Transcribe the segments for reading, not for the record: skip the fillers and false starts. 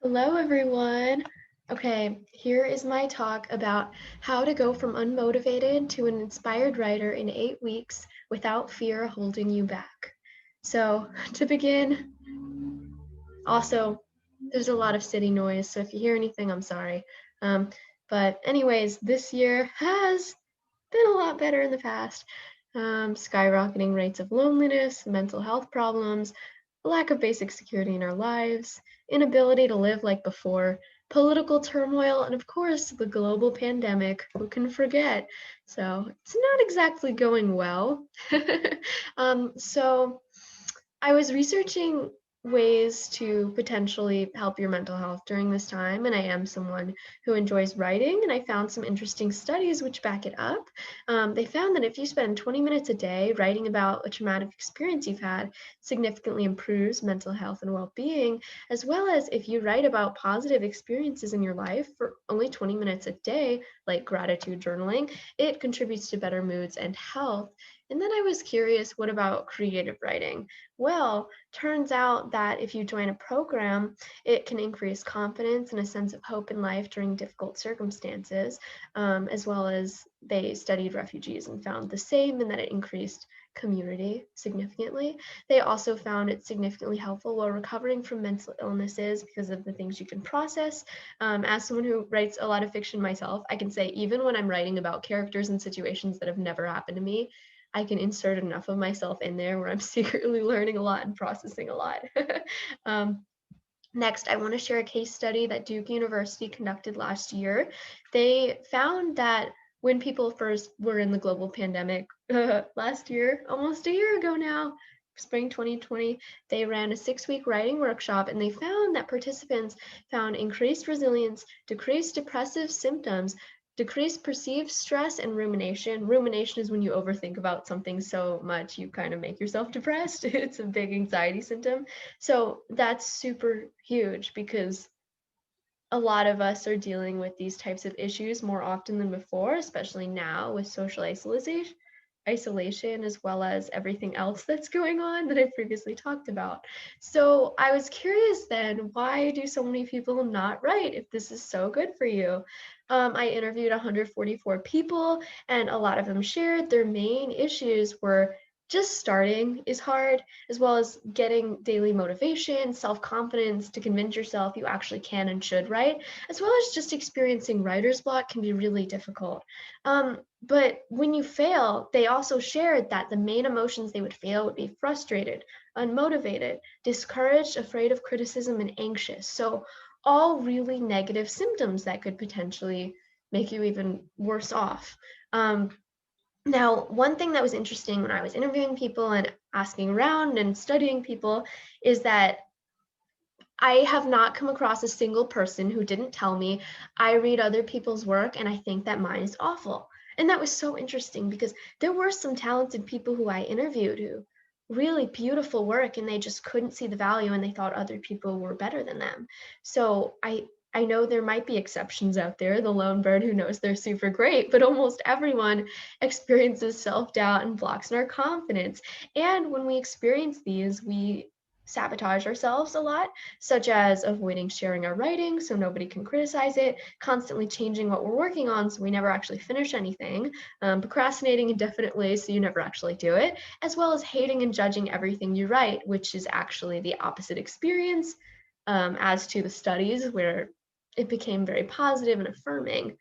Hello, everyone. Okay, here is my talk about how to go from unmotivated to an inspired writer in 8 weeks without fear holding you back. So, to begin, also, there's a lot of city noise, so if you hear anything, I'm sorry. Um, but, anyways, this year has been a lot better in the past. Skyrocketing rates of loneliness, mental health problems, lack of basic security in our lives, inability to live like before, political turmoil, and of course, the global pandemic. Who can forget? So it's not exactly going well. So I was researching ways to potentially help your mental health during this time, and I am someone who enjoys writing, and I found some interesting studies which back it up. They found that if you spend 20 minutes a day writing about a traumatic experience you've had, significantly improves mental health and well-being, as well as if you write about positive experiences in your life for only 20 minutes a day, like gratitude journaling, it contributes to better moods and health. And then I was curious, what about creative writing? Well, turns out that if you join a program, it can increase confidence and a sense of hope in life during difficult circumstances, as well as they studied refugees and found the same, and that it increased community significantly. They also found it significantly helpful while recovering from mental illnesses because of the things you can process. As someone who writes a lot of fiction myself, I can say even when I'm writing about characters and situations that have never happened to me, I can insert enough of myself in there where I'm secretly learning a lot and processing a lot. um, Next, I want to share a case study that Duke University conducted last year. They found that when people first were in the global pandemic last year, almost a year ago now, spring 2020, they ran a 6-week writing workshop and they found that participants found increased resilience, decreased depressive symptoms, decreased perceived stress, and rumination. Rumination is when you overthink about something so much you kind of make yourself depressed. It's a big anxiety symptom. So that's super huge because a lot of us are dealing with these types of issues more often than before, especially now with social isolation as well as everything else that's going on that I previously talked about. So I was curious then, why do so many people not write if this is so good for you? I interviewed 144 people, and a lot of them shared their main issues were just starting is hard, as well as getting daily motivation, self confidence to convince yourself you actually can and should write, as well as just experiencing writer's block can be really difficult. But when you fail, they also shared that the main emotions they would feel would be frustrated, unmotivated, discouraged, afraid of criticism, and anxious. So, all really negative symptoms that could potentially make you even worse off. Um, Now, one thing that was interesting when I was interviewing people and asking around and studying people is that I have not come across a single person who didn't tell me, I read other people's work and I think that mine is awful. And that was so interesting because there were some talented people who I interviewed who really beautiful work and they just couldn't see the value and they thought other people were better than them. So I know there might be exceptions out there, the lone bird who knows they're super great, but almost everyone experiences self-doubt and blocks in our confidence. And when we experience these, we sabotage ourselves a lot, such as avoiding sharing our writing so nobody can criticize it, constantly changing what we're working on so we never actually finish anything, procrastinating indefinitely so you never actually do it, as well as hating and judging everything you write, which is actually the opposite experience as to the studies where it became very positive and affirming.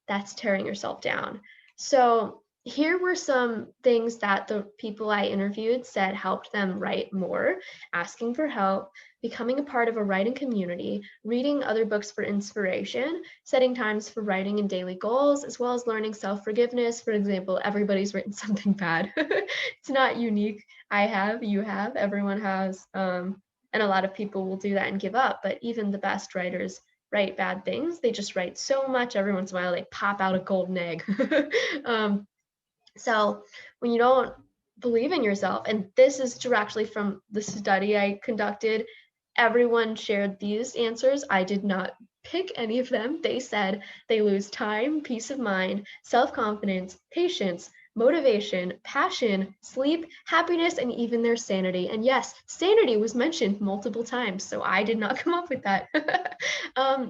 That's tearing yourself down. So here were some things that the people I interviewed said helped them write more: asking for help, becoming a part of a writing community, reading other books for inspiration, setting times for writing and daily goals, as well as learning self-forgiveness. For example, everybody's written something bad. It's not unique. I have, you have, everyone has. And a lot of people will do that and give up. But even the best writers write bad things. They just write so much. Every once in a while, they pop out a golden egg. um, so when you don't believe in yourself, and this is directly from the study I conducted, everyone shared these answers. I did not pick any of them. They said they lose time, peace of mind, self confidence, patience, motivation, passion, sleep, happiness, and even their sanity. And yes, sanity was mentioned multiple times, so I did not come up with that.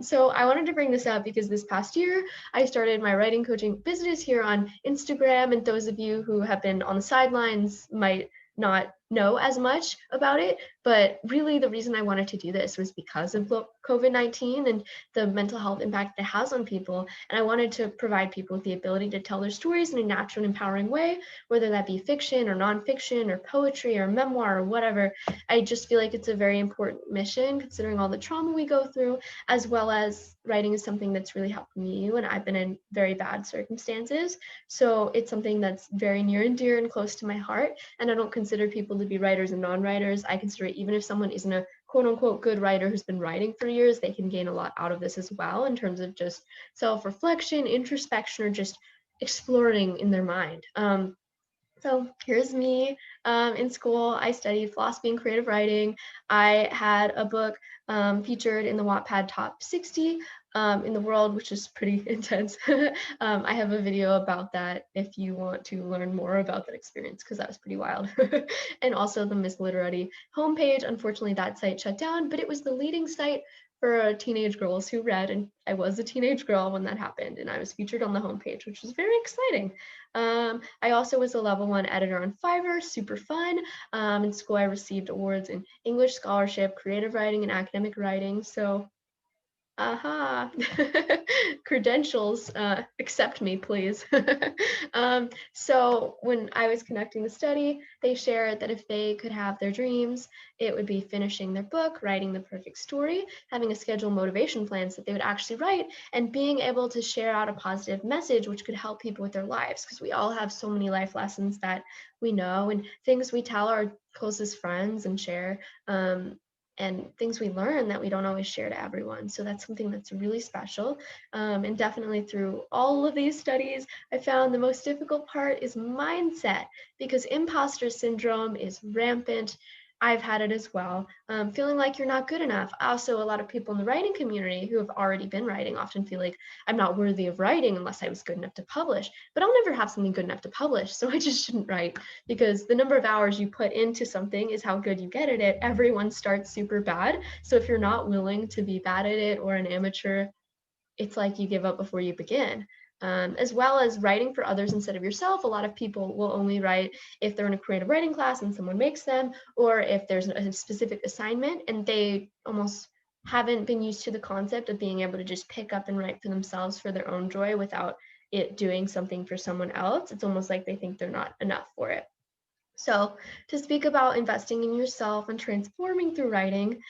So I wanted to bring this up because this past year, I started my writing coaching business here on Instagram, and those of you who have been on the sidelines might not know as much about it, but really the reason I wanted to do this was because of COVID-19 and the mental health impact it has on people. And I wanted to provide people with the ability to tell their stories in a natural and empowering way, whether that be fiction or nonfiction or poetry or memoir or whatever. I just feel like it's a very important mission considering all the trauma we go through, as well as writing is something that's really helped me when I've been in very bad circumstances. So it's something that's very near and dear and close to my heart. And I don't consider people to be writers and non-writers. I consider it, even if someone isn't a quote unquote good writer who's been writing for years, they can gain a lot out of this as well in terms of just self-reflection, introspection, or just exploring in their mind. So here's me in school. I studied philosophy and creative writing. I had a book featured in the Wattpad Top 60 in the world, which is pretty intense. I have a video about that if you want to learn more about that experience, because that was pretty wild. And also the Miss Literati homepage. Unfortunately, that site shut down, but it was the leading site for teenage girls who read, and I was a teenage girl when that happened, and I was featured on the homepage, which was very exciting. I also was a level 1 editor on Fiverr, super fun. In school, I received awards in English scholarship, creative writing, and academic writing. So aha, credentials, accept me, please. So when I was conducting the study, they shared that if they could have their dreams, it would be finishing their book, writing the perfect story, having a scheduled motivation plans that they would actually write, and being able to share out a positive message which could help people with their lives, because we all have so many life lessons that we know and things we tell our closest friends and share. And things we learn that we don't always share to everyone. So that's something that's really special. And definitely through all of these studies, I found the most difficult part is mindset, because imposter syndrome is rampant. I've had it as well. Feeling like you're not good enough. Also, a lot of people in the writing community who have already been writing often feel like I'm not worthy of writing unless I was good enough to publish. But I'll never have something good enough to publish, so I just shouldn't write, because the number of hours you put into something is how good you get at it. Everyone starts super bad. So if you're not willing to be bad at it or an amateur, it's like you give up before you begin. As well as writing for others instead of yourself. A lot of people will only write if they're in a creative writing class and someone makes them, or if there's a specific assignment, and they almost haven't been used to the concept of being able to just pick up and write for themselves for their own joy without it doing something for someone else. It's almost like they think they're not enough for it. So, to speak about investing in yourself and transforming through writing,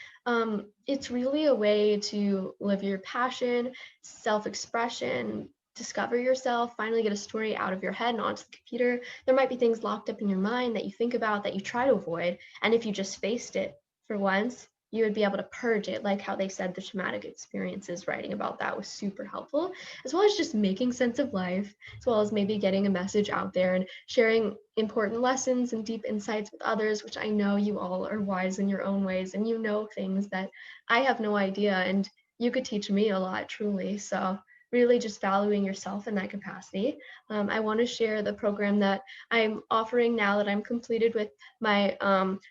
it's really a way to live your passion, self expression, discover yourself, finally get a story out of your head and onto the computer. There might be things locked up in your mind that you think about that you try to avoid. And if you just faced it for once, you would be able to purge it, like how they said the traumatic experiences. Writing about that was super helpful, as well as just making sense of life, as well as maybe getting a message out there and sharing important lessons and deep insights with others, which I know you all are wise in your own ways and you know things that I have no idea, and you could teach me a lot, truly. So really just valuing yourself in that capacity. I want to share the program that I'm offering now that I'm completed with my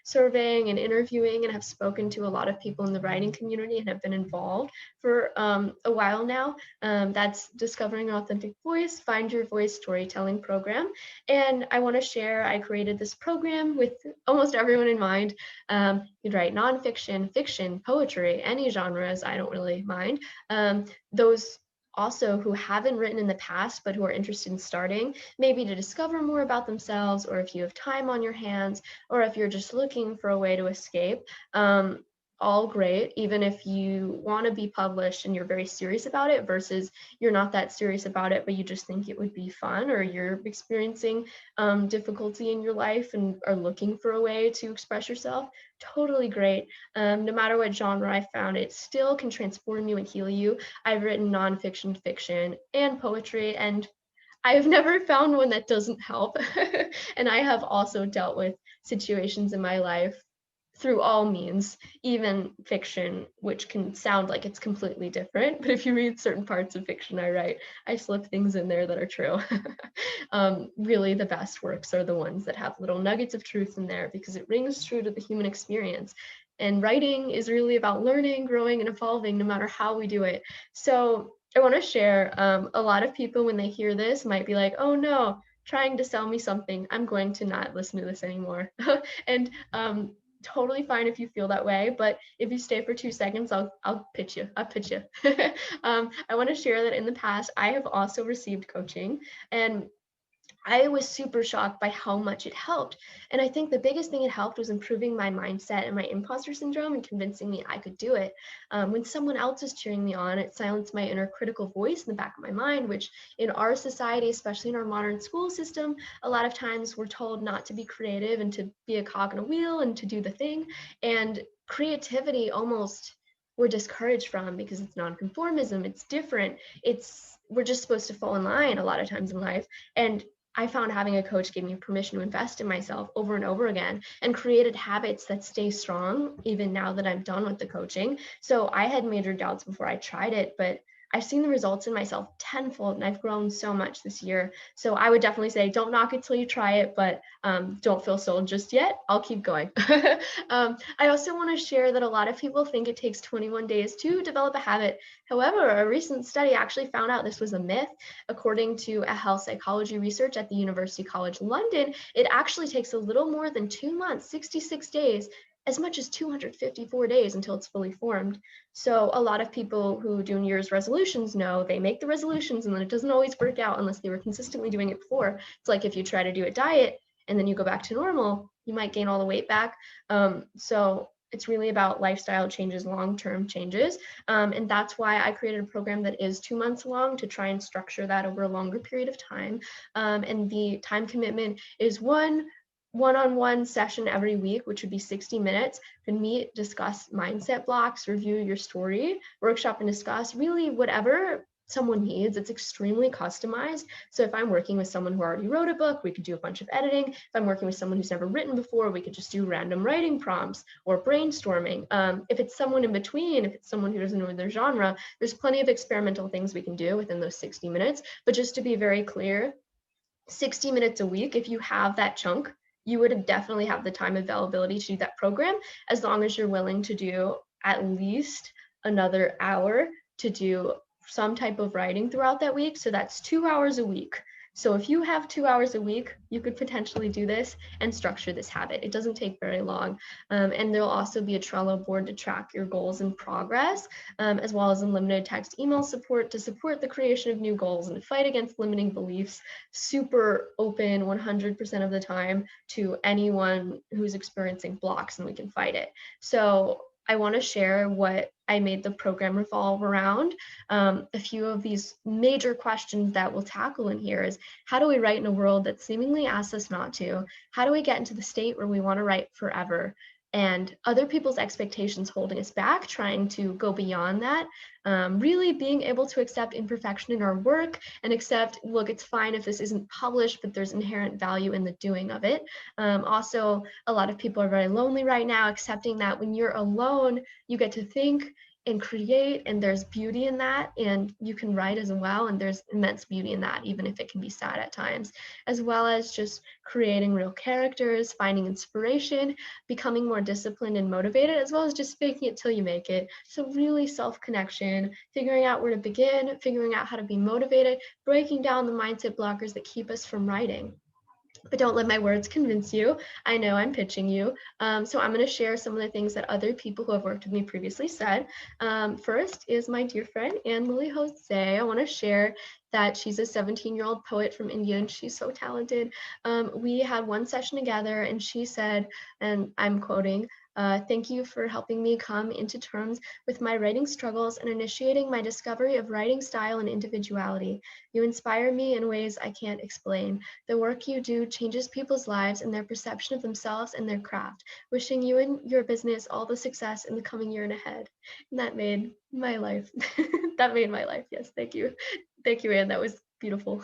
surveying and interviewing, and have spoken to a lot of people in the writing community and have been involved for a while now. That's Discovering Your Authentic Voice, Find Your Voice Storytelling Program. And I want to share, I created this program with almost everyone in mind. You'd write nonfiction, fiction, poetry, any genres, I don't really mind. Those also who haven't written in the past but who are interested in starting, maybe to discover more about themselves, or if you have time on your hands, or if you're just looking for a way to escape. All great, even if you want to be published and you're very serious about it versus you're not that serious about it but you just think it would be fun, or you're experiencing difficulty in your life and are looking for a way to express yourself. Totally great. No matter what genre I found, it still can transform you and heal you. I've written nonfiction, fiction, and poetry, and I've never found one that doesn't help. And I have also dealt with situations in my life through all means, even fiction, which can sound like it's completely different. But if you read certain parts of fiction I write, I slip things in there that are true. Really, the best works are the ones that have little nuggets of truth in there because it rings true to the human experience. And writing is really about learning, growing, and evolving no matter how we do it. So I want to share a lot of people, when they hear this, might be like, oh no, trying to sell me something. I'm going to not listen to this anymore. And totally fine if you feel that way, but if you stay for 2 seconds, I'll pitch you. I'll pitch you. I want to share that in the past, I have also received coaching, and I was super shocked by how much it helped. And I think the biggest thing it helped was improving my mindset and my imposter syndrome and convincing me I could do it. When someone else is cheering me on, it silenced my inner critical voice in the back of my mind, which in our society, especially in our modern school system, a lot of times we're told not to be creative and to be a cog in a wheel and to do the thing. And creativity almost we're discouraged from because it's nonconformism, it's different. We're just supposed to fall in line a lot of times in life. And I found having a coach gave me permission to invest in myself over and over again and created habits that stay strong even now that I'm done with the coaching. So I had major doubts before I tried it, but I've seen the results in myself tenfold and I've grown so much this year. So I would definitely say don't knock it till you try it, but don't feel sold just yet. I'll keep going. I also want to share that a lot of people think it takes 21 days to develop a habit. However, a recent study actually found out this was a myth. According to a health psychology research at the University College London, it actually takes a little more than 2 months, 66 days, as much as 254 days until it's fully formed. So a lot of people who do New Year's resolutions know they make the resolutions and then it doesn't always work out unless they were consistently doing it before. It's like if you try to do a diet and then you go back to normal, you might gain all the weight back. So it's really about lifestyle changes, long-term changes. And that's why I created a program that is 2 months long to try and structure that over a longer period of time. And the time commitment is one-on-one session every week, which would be 60 minutes. You can meet, discuss mindset blocks, review your story, workshop and discuss really whatever someone needs. It's extremely customized. So if I'm working with someone who already wrote a book, we could do a bunch of editing. If I'm working with someone who's never written before, we could just do random writing prompts or brainstorming. If it's someone in between, if it's someone who doesn't know their genre, there's plenty of experimental things we can do within those 60 minutes. But just to be very clear, 60 minutes a week, if you have that chunk, you would definitely have the time availability to do that program, as long as you're willing to do at least another hour to do some type of writing throughout that week. So that's 2 hours a week. So if you have 2 hours a week, you could potentially do this and structure this habit. It doesn't take very long. And there'll also be a Trello board to track your goals and progress, as well as unlimited text email support to support the creation of new goals and fight against limiting beliefs. Super open 100% of the time to anyone who's experiencing blocks, and we can fight it. So I want to share what I made the program revolve around. A few of these major questions that we'll tackle in here is, how do we write in a world that seemingly asks us not to? How do we get into the state where we want to write forever? And other people's expectations holding us back, trying to go beyond that, really being able to accept imperfection in our work and accept, look, it's fine if this isn't published, but there's inherent value in the doing of it. Also, a lot of people are very lonely right now, accepting that when you're alone, you get to think and create, and there's beauty in that, and you can write as well, and there's immense beauty in that, even if it can be sad at times, as well as just creating real characters, finding inspiration, becoming more disciplined and motivated, as well as just faking it till you make it. So really self-connection, figuring out where to begin, figuring out how to be motivated, breaking down the mindset blockers that keep us from writing. But don't let my words convince you. I know I'm pitching you. So I'm going to share some of the things that other people who have worked with me previously said. First is my dear friend, Anne Lily Jose. I want to share that she's a 17-year-old poet from India, and she's so talented. We had one session together, and she said, and I'm quoting, thank you for helping me come into terms with my writing struggles and initiating my discovery of writing style and individuality. You inspire me in ways I can't explain. The work you do changes people's lives and their perception of themselves and their craft. Wishing you and your business all the success in the coming year and ahead. And that made my life. That made my life. Yes, thank you. Thank you, Anne. That was beautiful.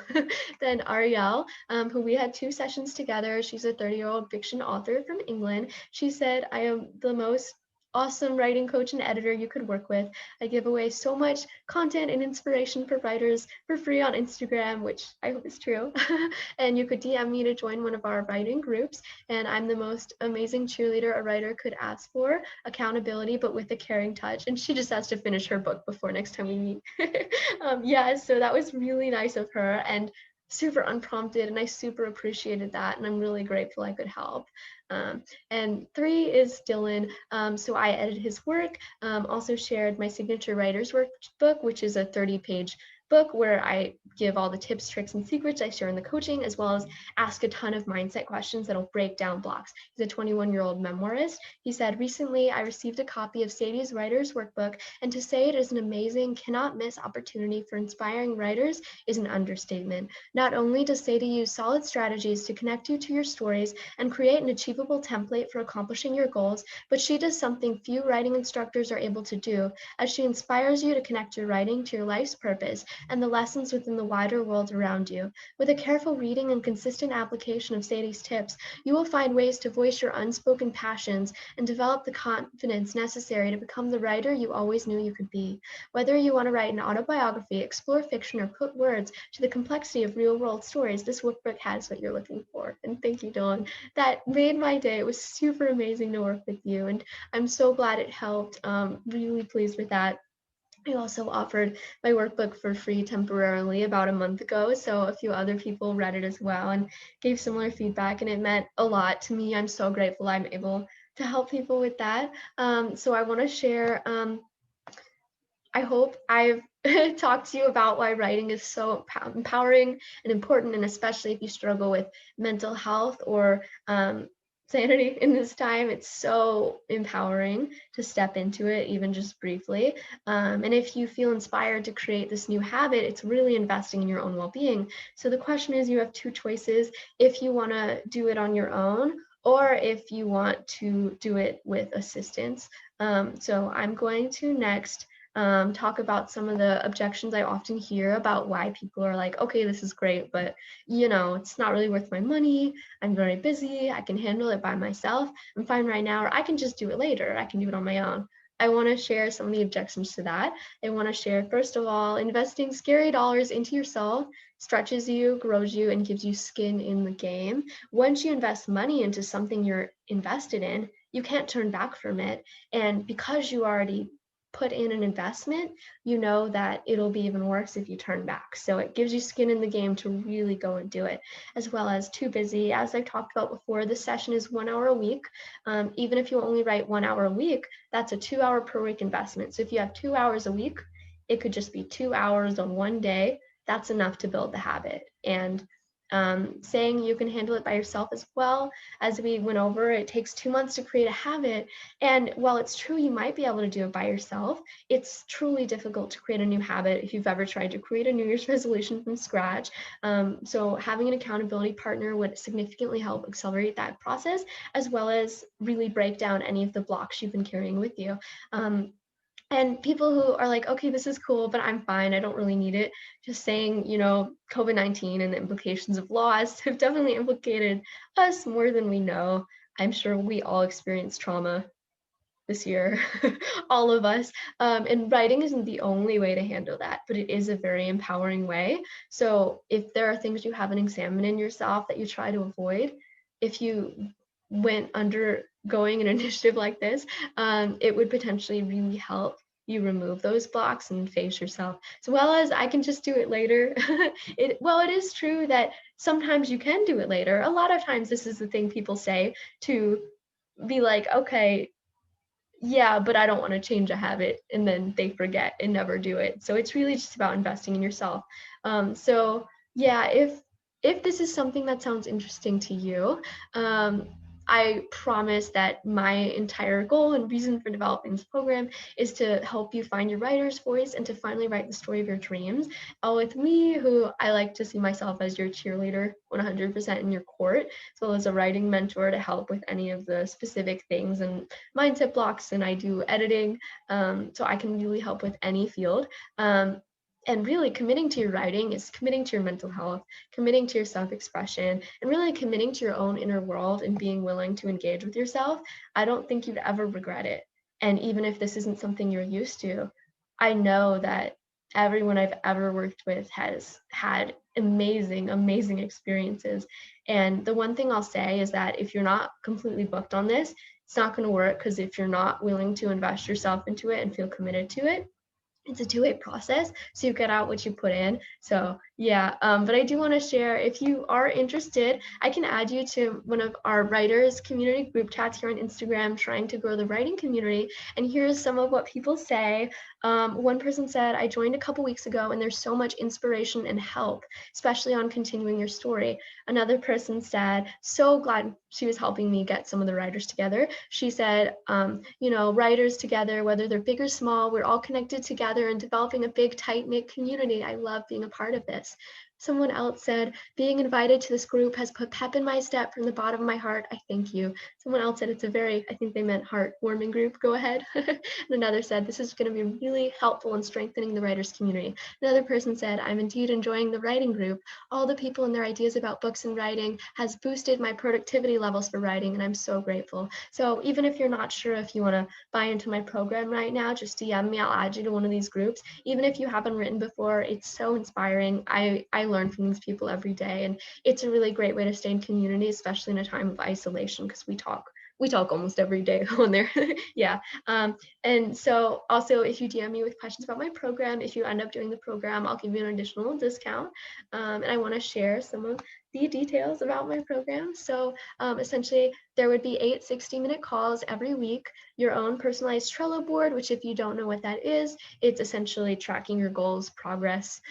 Then Ariel, who we had 2 sessions together. She's a 30-year-old fiction author from England. She said, I am the most awesome writing coach and editor you could work with. I give away so much content and inspiration for writers for free on Instagram, which I hope is true. And you could DM me to join one of our writing groups. And I'm the most amazing cheerleader a writer could ask for, accountability, but with a caring touch. And she just has to finish her book before next time we meet. Yeah, so that was really nice of her and super unprompted, and I super appreciated that, and I'm really grateful I could help. And 3 is Dylan. So I edited his work, also shared my signature writer's workbook, which is a 30-page book where I give all the tips, tricks, and secrets I share in the coaching, as well as ask a ton of mindset questions that'll break down blocks. He's a 21-year-old memoirist. He said, recently I received a copy of Sadie's writer's workbook, and to say it is an amazing, cannot miss opportunity for inspiring writers is an understatement. Not only does Sadie use solid strategies to connect you to your stories and create an achievable template for accomplishing your goals, but she does something few writing instructors are able to do, as she inspires you to connect your writing to your life's purpose and the lessons within the wider world around you. With a careful reading and consistent application of Sadie's tips, you will find ways to voice your unspoken passions and develop the confidence necessary to become the writer you always knew you could be. Whether you want to write an autobiography, explore fiction, or put words to the complexity of real-world stories, this workbook has what you're looking for. And thank you, Dylan. That made my day. It was super amazing to work with you, and I'm so glad it helped. Really pleased with that. I also offered my workbook for free temporarily about a month ago, so a few other people read it as well and gave similar feedback, and it meant a lot to me. I'm so grateful I'm able to help people with that. So I want to share, I hope I've talked to you about why writing is so empowering and important, and especially if you struggle with mental health or sanity in this time, it's so empowering to step into it, even just briefly. And if you feel inspired to create this new habit, it's really investing in your own well-being. So the question is, you have 2 choices if you want to do it on your own or if you want to do it with assistance. So I'm going to next talk about some of the objections I often hear about why people are like, okay, this is great, but it's not really worth my money. I'm very busy. I can handle it by myself. I'm fine right now, or I can just do it later. I can do it on my own. I want to share some of the objections to that. I want to share, first of all, investing scary dollars into yourself stretches you, grows you, and gives you skin in the game. Once you invest money into something you're invested in, you can't turn back from it. And because you already put in an investment, you know that it'll be even worse if you turn back. So it gives you skin in the game to really go and do it, as well as too busy. As I've talked about before, this session is 1 hour a week. Even if you only write 1 hour a week, that's a 2 hour per week investment. So if you have 2 hours a week, it could just be 2 hours on one day. That's enough to build the habit. And saying you can handle it by yourself as well. As we went over, it takes 2 months to create a habit. And while it's true you might be able to do it by yourself, it's truly difficult to create a new habit if you've ever tried to create a New Year's resolution from scratch. So having an accountability partner would significantly help accelerate that process, as well as really break down any of the blocks you've been carrying with you. And people who are like, okay, this is cool, but I'm fine, I don't really need it. Just saying, COVID-19 and the implications of loss have definitely implicated us more than we know. I'm sure we all experienced trauma this year, all of us. And writing isn't the only way to handle that, but it is a very empowering way. So if there are things you haven't examined in yourself that you try to avoid, if you went undergoing an initiative like this, it would potentially really help you remove those blocks and face yourself, as well as I can just do it later. It is true that sometimes you can do it later. A lot of times this is the thing people say to be like, okay, yeah, but I don't want to change a habit, and then they forget and never do it. So it's really just about investing in yourself. So yeah, if this is something that sounds interesting to you, I promise that my entire goal and reason for developing this program is to help you find your writer's voice and to finally write the story of your dreams. All with me, who I like to see myself as your cheerleader 100% in your court, as well as a writing mentor to help with any of the specific things and mindset blocks, and I do editing, so I can really help with any field. And really committing to your writing is committing to your mental health, committing to your self-expression, and really committing to your own inner world and being willing to engage with yourself. I don't think you'd ever regret it. And even if this isn't something you're used to, I know that everyone I've ever worked with has had amazing, amazing experiences. And the one thing I'll say is that if you're not completely booked on this, it's not going to work, because if you're not willing to invest yourself into it and feel committed to it, it's a two-way process, so you get out what you put in. So yeah, but I do want to share, if you are interested, I can add you to one of our writers community group chats here on Instagram, trying to grow the writing community. And here's some of what people say. One person said, I joined a couple weeks ago and there's so much inspiration and help, especially on continuing your story. Another person said, so glad she was helping me get some of the writers together. She said, writers together, whether they're big or small, we're all connected together and developing a big, tight-knit community. I love being a part of this. Someone else said, being invited to this group has put pep in my step from the bottom of my heart. I thank you. Someone else said it's a very, I think they meant heartwarming group. Go ahead. And another said, this is going to be really helpful in strengthening the writers community. Another person said, I'm indeed enjoying the writing group. All the people and their ideas about books and writing has boosted my productivity levels for writing, and I'm so grateful. So even if you're not sure if you want to buy into my program right now, just DM me. I'll add you to one of these groups. Even if you haven't written before, it's so inspiring. I learn from these people every day, and it's a really great way to stay in community, especially in a time of isolation, because we talk almost every day on there. Yeah. And so also, if you DM me with questions about my program, if you end up doing the program, I'll give you an additional discount. And I want to share some of the details about my program. So essentially, there would be 8 60-minute calls every week, your own personalized Trello board, which, if you don't know what that is, it's essentially tracking your goals, progress,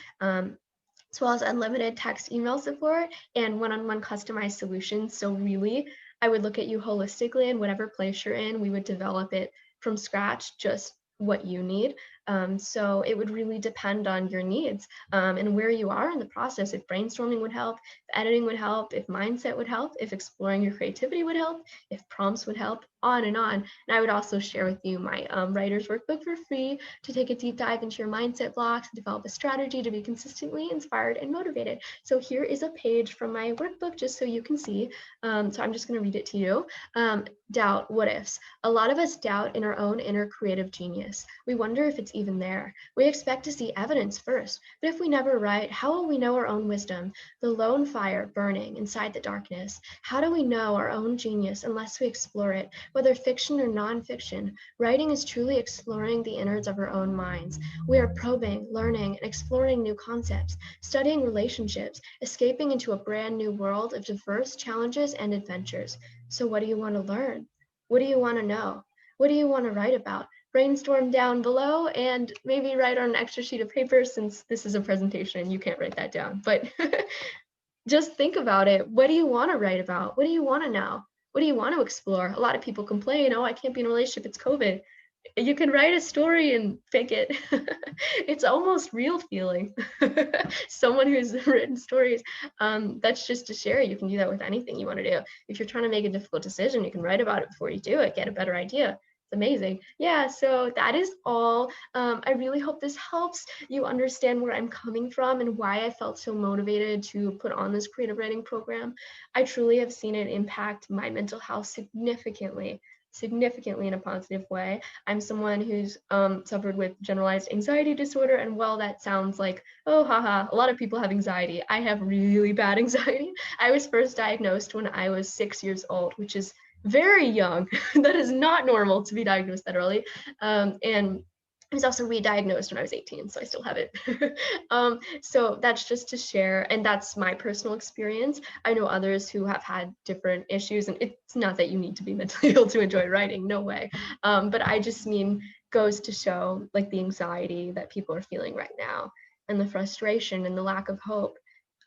as well as unlimited text email support and one-on-one customized solutions. So really, I would look at you holistically, and whatever place you're in, we would develop it from scratch, just what you need. So it would really depend on your needs and where you are in the process. If brainstorming would help, if editing would help, if mindset would help, if exploring your creativity would help, if prompts would help, on and on. And I would also share with you my writer's workbook for free to take a deep dive into your mindset blocks and develop a strategy to be consistently inspired and motivated. So here is a page from my workbook, just so you can see. So I'm just going to read it to you. Doubt, what ifs. A lot of us doubt in our own inner creative genius. We wonder if it's even there. We expect to see evidence first, but if we never write, how will we know our own wisdom? The lone fire burning inside the darkness. How do we know our own genius unless we explore it? Whether fiction or nonfiction, writing is truly exploring the innards of our own minds. We are probing, learning, and exploring new concepts, studying relationships, escaping into a brand new world of diverse challenges and adventures. So what do you want to learn? What do you want to know? What do you want to write about? Brainstorm down below and maybe write on an extra sheet of paper, since this is a presentation, you can't write that down. But just think about it. What do you want to write about? What do you want to know? What do you want to explore? A lot of people complain, oh, I can't be in a relationship, it's COVID. You can write a story and fake it. It's almost real feeling. Someone who's written stories, that's just to share. You can do that with anything you want to do. If you're trying to make a difficult decision, you can write about it before you do it, get a better idea. It's amazing. Yeah, so that is all. I really hope this helps you understand where I'm coming from and why I felt so motivated to put on this creative writing program. I truly have seen it impact my mental health significantly in a positive way. I'm someone who's suffered with generalized anxiety disorder, and while that sounds like, oh, haha, a lot of people have anxiety, I have really bad anxiety. I was first diagnosed when I was 6 years old, which is very young. That is not normal to be diagnosed that early. And I was also re-diagnosed when I was 18, so I still have it. So that's just to share, and that's my personal experience. I know others who have had different issues, and it's not that you need to be mentally ill to enjoy writing, no way. But I just mean, goes to show like the anxiety that people are feeling right now, and the frustration and the lack of hope.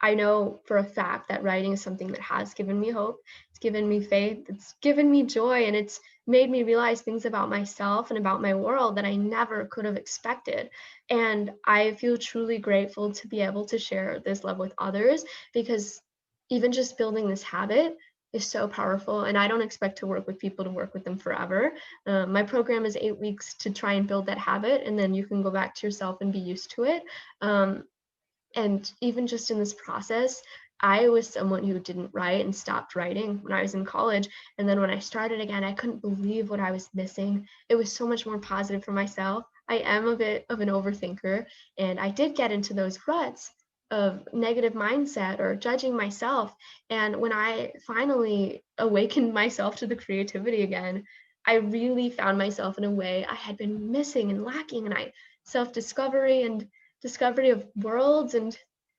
I know for a fact that writing is something that has given me hope. It's given me faith. It's given me joy, and it's made me realize things about myself and about my world that I never could have expected. And I feel truly grateful to be able to share this love with others, because even just building this habit is so powerful, and I don't expect to work with people to work with them forever. My program is 8 weeks to try and build that habit, and then you can go back to yourself and be used to it. Um, and even just in this process, I was someone who didn't write and stopped writing when I was in college. And then when I started again, I couldn't believe what I was missing. It was so much more positive for myself. I am a bit of an overthinker, and I did get into those ruts of negative mindset or judging myself. And when I finally awakened myself to the creativity again, I really found myself in a way I had been missing and lacking. And I self discovery and discovery of worlds and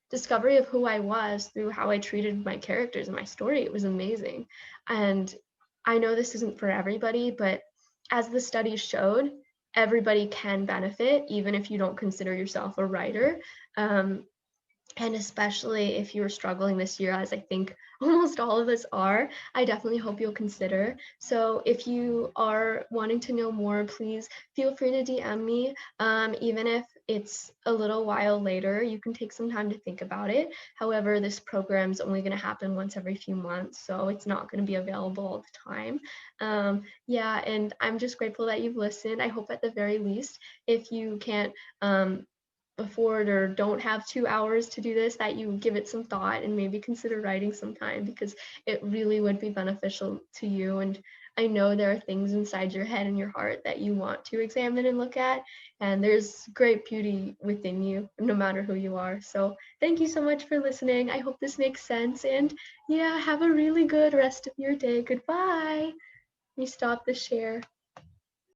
discovery of who I was through how I treated my characters and my story. It was amazing. And I know this isn't for everybody, but as the studies showed, everybody can benefit, even if you don't consider yourself a writer. Um, and especially if you're struggling this year, as I think almost all of us are, I definitely hope you'll consider. So if you are wanting to know more, please feel free to DM me. Even if it's a little while later, you can take some time to think about it. However, this program is only going to happen once every few months, so it's not going to be available all the time. Yeah, and I'm just grateful that you've listened. I hope at the very least, if you can't afford or don't have 2 hours to do this, that you give it some thought and maybe consider writing sometime, because it really would be beneficial to you. And I know there are things inside your head and your heart that you want to examine and look at, and there's great beauty within you no matter who you are. So thank you so much for listening. I hope this makes sense, and yeah, have a really good rest of your day. Goodbye. Let me stop the share.